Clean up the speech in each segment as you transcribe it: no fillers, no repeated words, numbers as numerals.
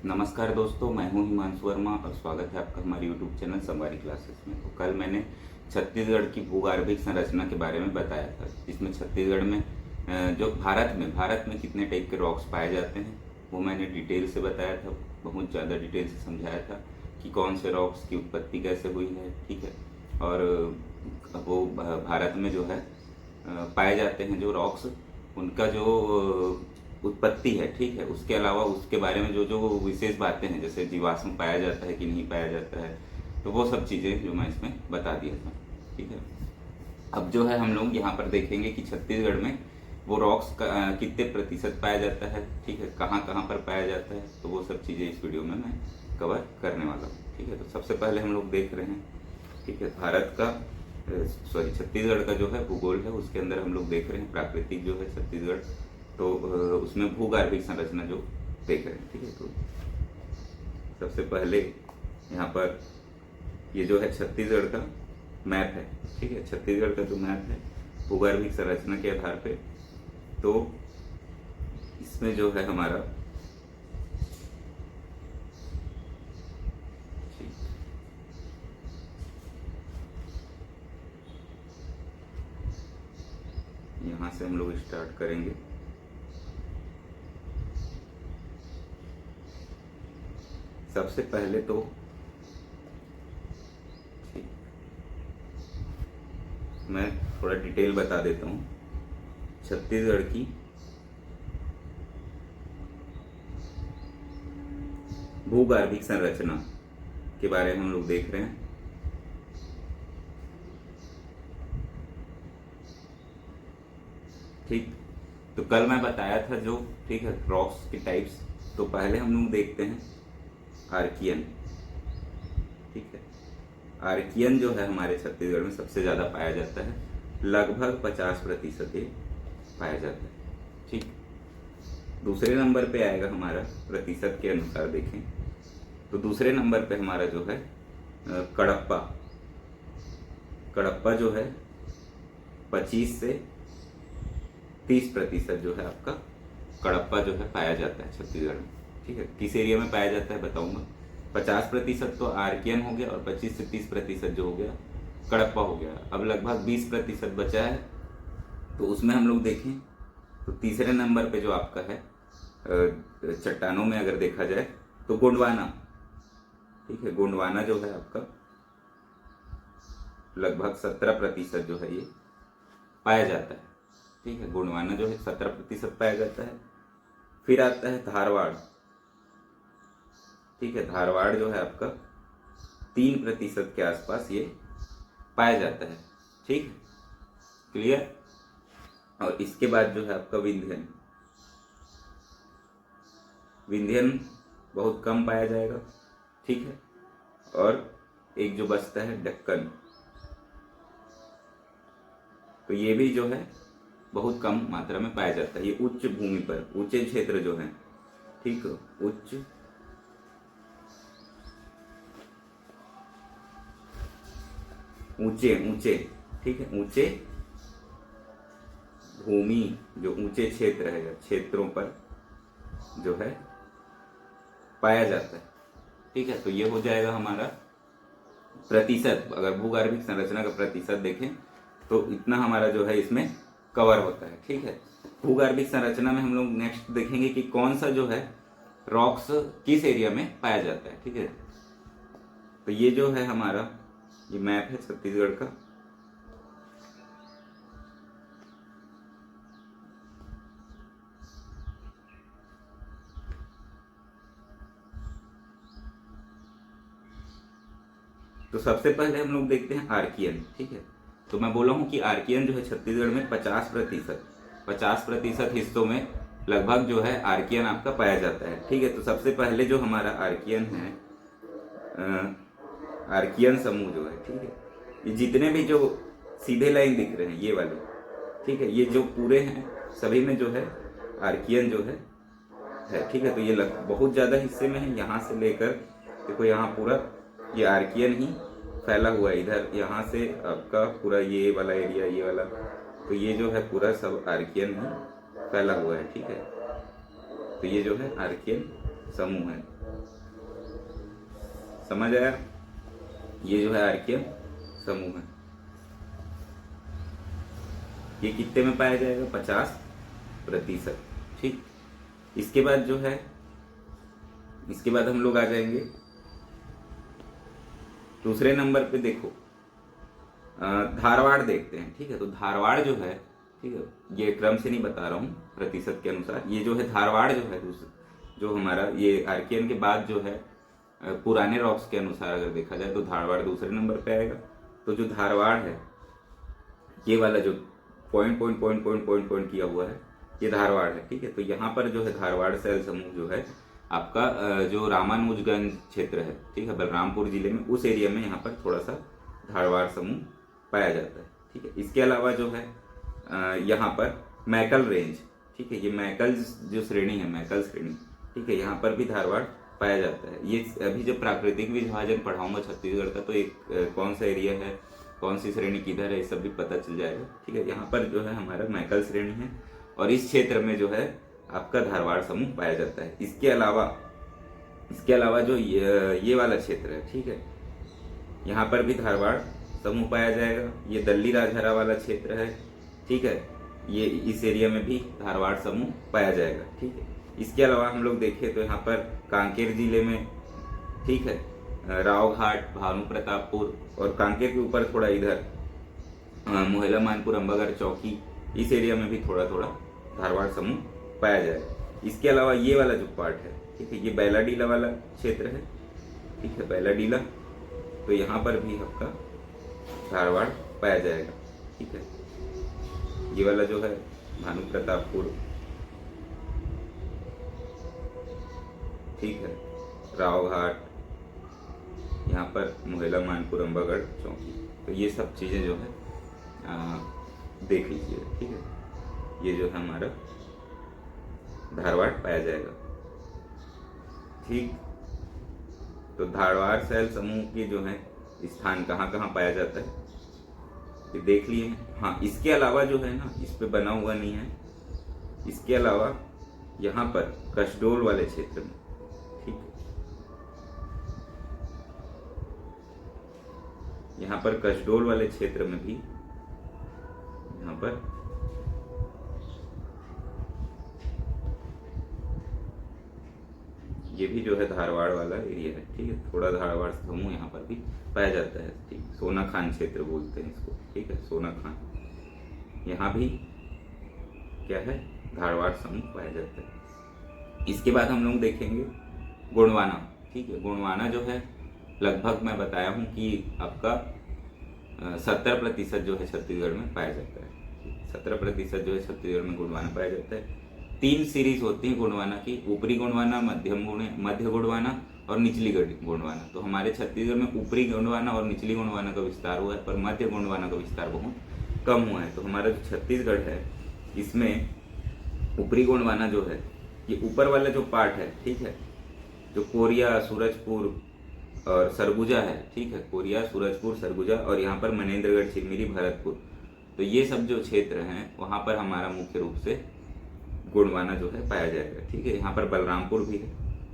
नमस्कार दोस्तों, मैं हूं हिमांशु वर्मा और स्वागत है आपका हमारे यूट्यूब चैनल संवारी क्लासेस में। तो कल मैंने छत्तीसगढ़ की भूगर्भिक संरचना के बारे में बताया था, जिसमें छत्तीसगढ़ में जो भारत में कितने टाइप के रॉक्स पाए जाते हैं वो मैंने डिटेल से बताया था। बहुत ज़्यादा डिटेल से समझाया था कि कौन से रॉक्स की उत्पत्ति कैसे हुई है, ठीक है। और वो भारत में जो है पाए जाते हैं जो रॉक्स, उनका जो उत्पत्ति है, ठीक है। उसके अलावा उसके बारे में जो जो विशेष बातें हैं, जैसे जीवाश्म पाया जाता है कि नहीं पाया जाता है, तो वो सब चीज़ें जो मैं इसमें बता दिया था, ठीक है। अब जो है हम लोग यहाँ पर देखेंगे कि छत्तीसगढ़ में वो रॉक्स का कितने प्रतिशत पाया जाता है, ठीक है, कहाँ कहाँ पर पाया जाता है, तो वो सब चीज़ें इस वीडियो में मैं कवर करने वाला हूँ, ठीक है। तो सबसे पहले हम लोग देख रहे हैं, ठीक है, भारत का छत्तीसगढ़ का जो है भूगोल है, उसके अंदर हम लोग देख रहे हैं प्राकृतिक जो है छत्तीसगढ़, तो उसमें भूगर्भिक संरचना जो देख रहे हैं, ठीक है। तो सबसे पहले यहाँ पर ये जो है छत्तीसगढ़ का मैप है, ठीक है। छत्तीसगढ़ का जो मैप है भूगर्भिक संरचना के आधार पे, तो इसमें जो है हमारा यहाँ से हम लोग स्टार्ट करेंगे। सबसे पहले तो मैं थोड़ा डिटेल बता देता हूँ छत्तीसगढ़ की भूगर्भिक संरचना के बारे में हम लोग देख रहे हैं। ठीक, तो कल मैं बताया था जो, ठीक है, रॉक्स के टाइप्स। तो पहले हम लोग देखते हैं आर्कियन, ठीक है। आर्कियन जो है हमारे छत्तीसगढ़ में सबसे ज़्यादा पाया जाता है, लगभग 50% ये पाया जाता है, ठीक। दूसरे नंबर पे आएगा हमारा, प्रतिशत के अनुसार देखें तो दूसरे नंबर पे हमारा जो है कड़प्पा। कड़प्पा जो है 25 से 30% जो है आपका कड़प्पा जो है पाया जाता है छत्तीसगढ़ में, ठीक है। किस एरिया में पाया जाता है बताऊंगा। 50% तो आर्कियन हो गया और 25 से 30% जो हो गया कड़प्पा हो गया। अब लगभग 20% बचा है, तो उसमें हम लोग देखें तो तीसरे नंबर पे जो आपका है चट्टानों में अगर देखा जाए तो गोंडवाना, ठीक है। गोंडवाना जो है आपका लगभग 17% जो है ये पाया जाता है, ठीक है। गोंडवाना जो है 17% पाया जाता है। फिर आता है धारवाड़, ठीक है। धारवाड़ जो है आपका 3% के आसपास ये पाया जाता है, ठीक है, क्लियर। और इसके बाद जो है आपका विंध्यन। विंध्यन बहुत कम पाया जाएगा, ठीक है। और एक जो बचता है दक्कन, तो ये भी जो है बहुत कम मात्रा में पाया जाता है। ये उच्च भूमि पर, ऊंचे क्षेत्र जो है, ठीक, उच्च ऊंचे ऊंचे, ठीक है, ऊंचे भूमि, जो ऊंचे क्षेत्र है, क्षेत्रों पर जो है पाया जाता है, ठीक है। तो ये हो जाएगा हमारा प्रतिशत। अगर भूगर्भिक संरचना का प्रतिशत देखें तो इतना हमारा जो है इसमें कवर होता है, ठीक है। भूगर्भिक संरचना में हम लोग नेक्स्ट देखेंगे कि कौन सा जो है रॉक्स किस एरिया में पाया जाता है, ठीक है। तो ये जो है हमारा ये मैप है छत्तीसगढ़ का। तो सबसे पहले हम लोग देखते हैं आर्कियन, ठीक है। तो मैं बोला हूं कि आर्कियन जो है छत्तीसगढ़ में 50% हिस्सों में लगभग जो है आर्कियन आपका पाया जाता है, ठीक है। तो सबसे पहले जो हमारा आर्कियन है, आर्कियन समूह जो है, ठीक है, ये जितने भी जो सीधे लाइन दिख रहे हैं ये वाले, ठीक है, ये जो पूरे हैं सभी में जो है आर्कियन जो है, ठीक है। तो ये बहुत ज़्यादा हिस्से में है, यहाँ से लेकर देखो यहाँ पूरा ये आर्कियन ही फैला हुआ है। इधर यहाँ से आपका पूरा ये वाला एरिया, ये वाला, तो ये जो है पूरा सब आर्कियन ही फैला हुआ है, ठीक है। तो ये जो है आर्कियन समूह है, समझ आया? ये जो है आर्कियन समूह है। ये कितने में पाया जाएगा? 50%। ठीक। इसके बाद जो है, इसके बाद हम लोग आ जाएंगे दूसरे नंबर पे। देखो धारवाड़ देखते हैं। ठीक है, तो धारवाड़ जो है, ठीक है, ये क्रम से नहीं बता रहा हूँ, प्रतिशत के अनुसार। ये जो है धारवाड़ जो है, जो हमारा ये आर्कियन के बाद जो है पुराने रॉक्स के अनुसार अगर देखा जाए तो धारवाड़ दूसरे नंबर पे आएगा। तो जो धारवाड़ है, ये वाला जो पॉइंट किया हुआ है, ये धारवाड़ है। ठीक है, तो यहाँ पर जो है धारवाड़ शैल समूह जो है आपका जो रामानुजगंज क्षेत्र है, ठीक है, बलरामपुर जिले में, उस एरिया में यहाँ पर थोड़ा सा धारवाड़ समूह पाया जाता है। ठीक है, इसके अलावा जो है यहाँ पर मैकल रेंज, ठीक है, ये मैकल जो श्रेणी है, मैकल श्रेणी, ठीक है, यहाँ पर भी धारवाड़ पाया जाता है। ये अभी जब प्राकृतिक विभाजन पढ़ाऊंगा छत्तीसगढ़ का, तो एक कौन सा एरिया है, कौन सी श्रेणी किधर है, ये सब भी पता चल जाएगा। ठीक है, यहाँ पर जो है हमारा मैकल श्रेणी है और इस क्षेत्र में जो है आपका धारवाड़ समूह पाया जाता है। इसके अलावा जो ये वाला क्षेत्र है, ठीक है, यहाँ पर भी धारवाड़ समूह पाया जाएगा। ये दल्ली राजहरा वाला क्षेत्र है, ठीक है, ये इस एरिया में भी धारवाड़ समूह पाया जाएगा। ठीक है, इसके अलावा हम लोग देखें तो यहाँ पर कांकेर जिले में, ठीक है, रावघाट, भानु प्रतापपुर और कांकेर के ऊपर थोड़ा इधर मोहला मानपुर, अंबागढ़ चौकी, इस एरिया में भी थोड़ा थोड़ा धारवाड़ समूह पाया जाएगा। इसके अलावा ये वाला जो पार्ट है, ठीक है, ये बैलाडीला वाला क्षेत्र है। ठीक है, बैलाडीला, तो यहाँ पर भी आपका धारवाड़ पाया जाएगा। ठीक है, ये वाला जो है भानु प्रतापपुर, ठीक है, रावघाट, यहाँ पर मोहला मानपुर, अंबागढ़ चौकी, तो ये सब चीज़ें जो है देख लीजिए। ठीक है, ये जो है हमारा धारवाड़ पाया जाएगा। ठीक, तो धारवाड़ शैल समूह के जो है स्थान कहाँ कहाँ पाया जाता है ये देख लिए। हाँ, इसके अलावा जो है ना, इस पे बना हुआ नहीं है, इसके अलावा यहाँ पर कसडोल वाले क्षेत्र में, ठीक, यहाँ पर कसडोल वाले क्षेत्र में भी यहाँ पर ये भी जो है धारवाड़ वाला एरिया है। ठीक है, थोड़ा धारवाड़ समूह यहाँ पर भी पाया जाता है। ठीक, सोना खान क्षेत्र बोलते हैं इसको। ठीक है, सोना खान, यहाँ भी क्या है, धारवाड़ समूह पाया जाता है। इसके बाद हम लोग देखेंगे गोंडवाना। ठीक है, गोंडवाना जो है लगभग मैं बताया हूँ कि आपका 70% जो है छत्तीसगढ़ में पाया जाता है। 70% जो है छत्तीसगढ़ में गोंडवाना पाया जाता है। 3 सीरीज होती है गोंडवाना की, ऊपरी गोंडवाना, मध्य गोंडवाना और निचली गोंडवाना। तो हमारे छत्तीसगढ़ में ऊपरी गोंडवाना और निचली गोंडवाना का विस्तार हुआ है, पर मध्य गोंडवाना का विस्तार बहुत कम हुआ है। तो हमारा जो छत्तीसगढ़ है, इसमें ऊपरी गोंडवाना जो है, ये ऊपर वाला जो पार्ट है, ठीक है, जो कोरिया, सूरजपुर और सरगुजा है, ठीक है, कोरिया, सूरजपुर, सरगुजा और यहाँ पर मनेन्द्रगढ़, चिरमिरी, भरतपुर, तो ये सब जो क्षेत्र हैं वहाँ पर हमारा मुख्य रूप से गोंडवाना जो है पाया जाएगा। ठीक है, यहाँ पर बलरामपुर भी है।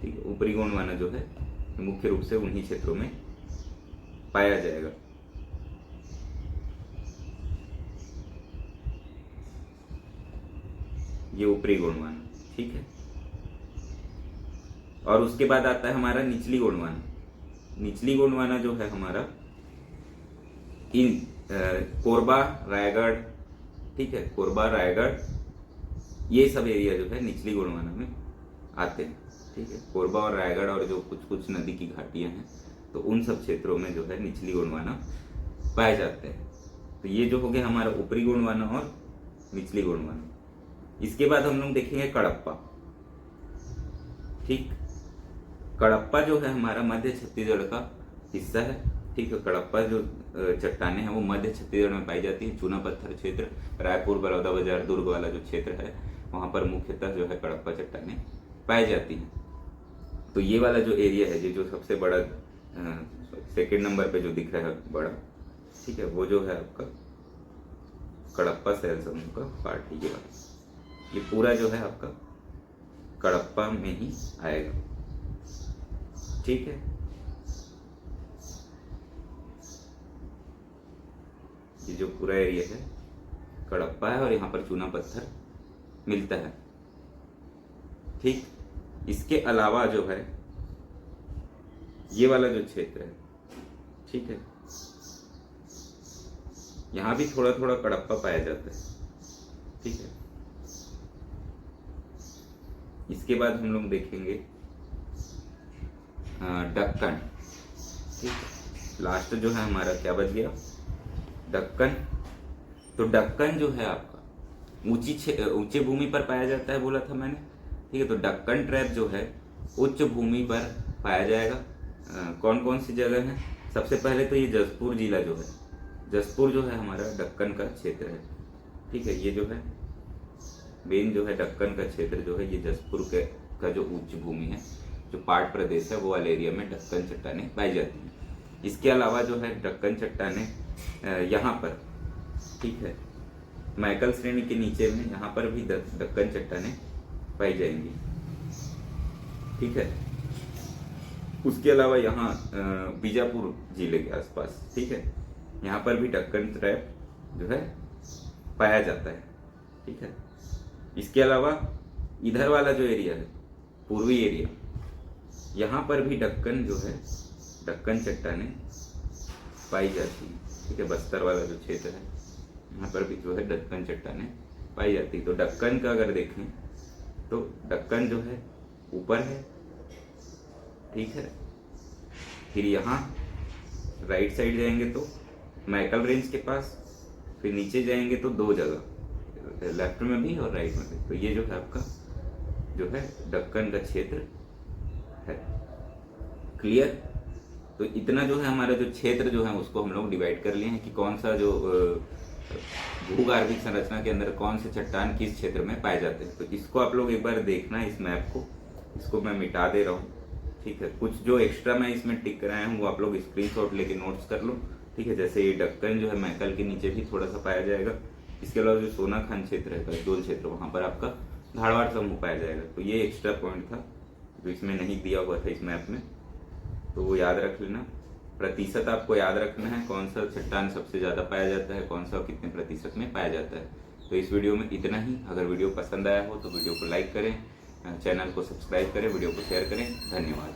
ठीक है, ऊपरी गोंडवाना जो है मुख्य रूप से उन्हीं क्षेत्रों में पाया जाएगा। ये ऊपरी गोंडवाना, ठीक है, और उसके बाद आता है हमारा निचली गोंडवाना। निचली गोंडवाना जो है हमारा इन कोरबा, रायगढ़, ठीक है, कोरबा, रायगढ़, ये सब एरिया जो है निचली गोंडवाना में आते हैं। ठीक है, कोरबा और रायगढ़ और जो कुछ कुछ नदी की घाटियां हैं, तो उन सब क्षेत्रों में जो है निचली गोंडवाना पाए जाते हैं। तो ये जो हो गया हमारा ऊपरी गोंडवाना और निचली गोंडवाना। इसके बाद हम लोग देखेंगे कडप्पा। ठीक, कडप्पा जो है हमारा मध्य छत्तीसगढ़ का हिस्सा है। ठीक है, कडप्पा जो चट्टाने हैं वो मध्य छत्तीसगढ़ में पाई जाती है। चूना पत्थर क्षेत्र, रायपुर, बलौदाबाजार, दुर्ग वाला जो क्षेत्र है, वहाँ पर मुख्यतः जो है कडप्पा चट्टाने पाई जाती हैं। तो ये वाला जो एरिया है, ये जो सबसे बड़ा सेकेंड नंबर पे जो दिख रहा है बड़ा, ठीक है, वो जो है आपका कडप्पा शैल समूह का पार्ट है। ये वाला, ये पूरा जो है आपका कडप्पा में ही आएगा। ठीक है, जो पूरा एरिया है कडप्पा है और यहाँ पर चूना पत्थर मिलता है। ठीक, इसके अलावा जो है ये वाला जो क्षेत्र है, ठीक है, यहाँ भी थोड़ा थोड़ा कडप्पा पाया जाता है। ठीक है, इसके बाद हम लोग देखेंगे दक्कन। ठीक है, लास्ट जो है हमारा क्या बच गया, दक्कन। तो दक्कन जो है आपका ऊंचे भूमि पर पाया जाता है बोला था मैंने। ठीक है, तो दक्कन ट्रैप जो है उच्च भूमि पर पाया जाएगा। कौन कौन सी जगह है, सबसे पहले तो ये जसपुर जिला जो है, जसपुर जो है हमारा दक्कन का क्षेत्र है। ठीक है, ये जो है मेन जो है दक्कन का क्षेत्र जो है ये जसपुर का जो उच्च भूमि है, जो पाट प्रदेश है, वो वाले एरिया में दक्कन चट्टानें पाई जाती हैं। इसके अलावा जो है दक्कन चट्टानें यहाँ पर, ठीक है, मैकल श्रेणी के नीचे में यहाँ पर भी दक्कन चट्टानें पाई जाएंगी। ठीक है, उसके अलावा यहाँ बीजापुर जिले के आसपास, ठीक है, यहाँ पर भी दक्कन ट्रैप जो है पाया जाता है। ठीक है, इसके अलावा इधर वाला जो एरिया है, पूर्वी एरिया, यहाँ पर भी दक्कन जो है, दक्कन चट्टानें पाई जाती है। ठीक है, बस्तर वाला जो क्षेत्र है, यहाँ पर भी जो है दक्कन चट्टानें पाई जाती है। तो दक्कन का अगर देखें तो दक्कन जो है ऊपर है, ठीक है, फिर यहाँ राइट साइड जाएंगे तो मैकल रेंज के पास, फिर नीचे जाएंगे तो दो जगह, लेफ्ट में भी और राइट में भी। तो ये जो है आपका जो है दक्कन का क्षेत्र है। क्लियर? तो इतना जो है हमारा जो क्षेत्र जो है उसको हम लोग डिवाइड कर लिए हैं कि कौन सा जो भूगर्भिक संरचना के अंदर कौन से चट्टान किस क्षेत्र में पाए जाते हैं। तो इसको आप लोग एक बार देखना है, इस मैप को, इसको मैं मिटा दे रहा हूँ। ठीक है, कुछ जो एक्स्ट्रा मैं इसमें टिक कराया हूँ वो आप लोग स्क्रीनशॉट लेके नोट्स कर लो। ठीक है, जैसे ये दक्कन जो है मैकल के नीचे भी थोड़ा सा पाया जाएगा। इसके अलावा जो सोनाखान क्षेत्र है, कसडोल क्षेत्र, वहाँ पर आपका धारवाड़ समूह पाया जाएगा। तो ये एक्स्ट्रा पॉइंट था जो इसमें नहीं दिया हुआ था इस मैप में, तो वो याद रख लेना। प्रतिशत आपको याद रखना है, कौन सा चट्टान सबसे ज़्यादा पाया जाता है, कौन सा कितने प्रतिशत में पाया जाता है। तो इस वीडियो में इतना ही। अगर वीडियो पसंद आया हो तो वीडियो को लाइक करें, चैनल को सब्सक्राइब करें, वीडियो को शेयर करें। धन्यवाद।